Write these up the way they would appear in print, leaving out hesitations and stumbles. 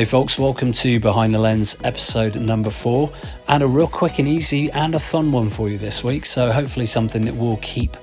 Hey folks, welcome to Behind the Lens episode number 4, and a real quick and easy and a fun one for you this week. So hopefully something that will keep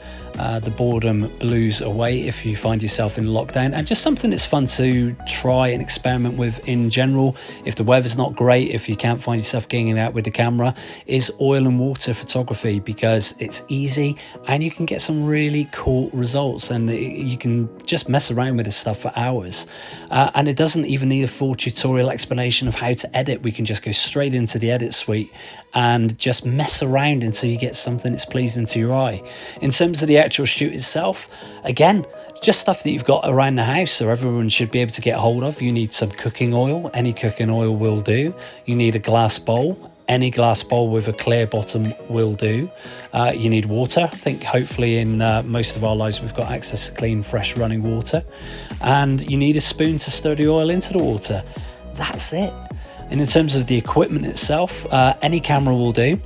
the boredom blues away if you find yourself in lockdown, and just something that's fun to try and experiment with in general. If the weather's not great, if you can't find yourself getting out with the camera, is oil and water photography, because it's easy and you can get some really cool results, and you can just mess around with this stuff for hours, and it doesn't even need a full tutorial explanation of how to edit. We can just go straight into the edit suite and just mess around until you get something that's pleasing to your eye. In terms of the actual shoot itself, again, just stuff that you've got around the house, so everyone should be able to get hold of. You need some cooking oil, any cooking oil will do. You need a glass bowl, any glass bowl with a clear bottom will do. You need water. I think hopefully in most of our lives we've got access to clean, fresh running water. And you need a spoon to stir the oil into the water. That's it. And in terms of the equipment itself, any camera will do.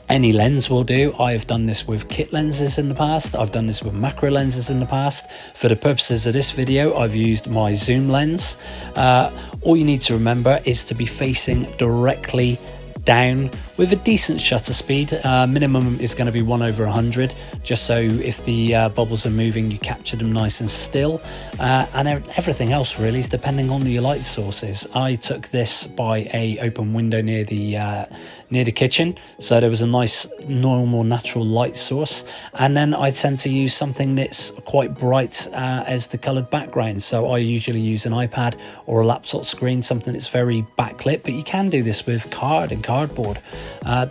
Any lens will do. I have done this with kit lenses in the past. I've done this with macro lenses in the past. For the purposes of this video, I've used my zoom lens. All you need to remember is to be facing directly down with a decent shutter speed. Minimum is going to be 1/100, just so if the bubbles are moving, you capture them nice and still. And everything else really is depending on your light sources. I took this by a open window near the kitchen, so there was a nice normal natural light source, and then I tend to use something that's quite bright as the colored background. So I usually use an iPad or a laptop screen, something that's very backlit, but you can do this with cardboard.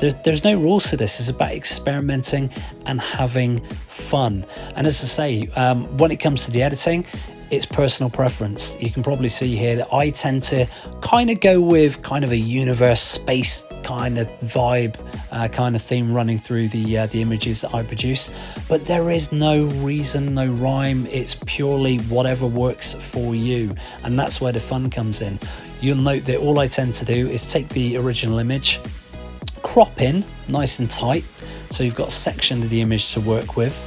There's no rules to this. It's about experimenting and having fun. And as I say, when it comes to the editing, it's personal preference. You can probably see here that I tend to kind of go with kind of a universe, space kind of vibe, kind of theme running through the images that I produce. But there is no reason, no rhyme. It's purely whatever works for you, and that's where the fun comes in. You'll note that all I tend to do is take the original image, crop in nice and tight, so you've got a section of the image to work with.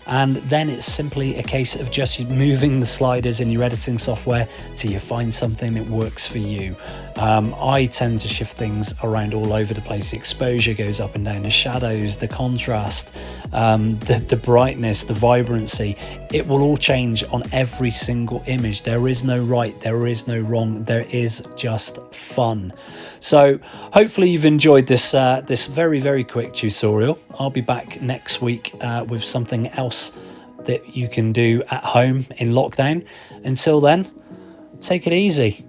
And then it's simply a case of just moving the sliders in your editing software till you find something that works for you. I tend to shift things around all over the place. The exposure goes up and down, the shadows, the contrast, the brightness, the vibrancy. It will all change on every single image. There is no right, there is no wrong, there is just fun. So hopefully you've enjoyed this this very, very quick tutorial. I'll be back next week with something else that you can do at home in lockdown. Until then, take it easy.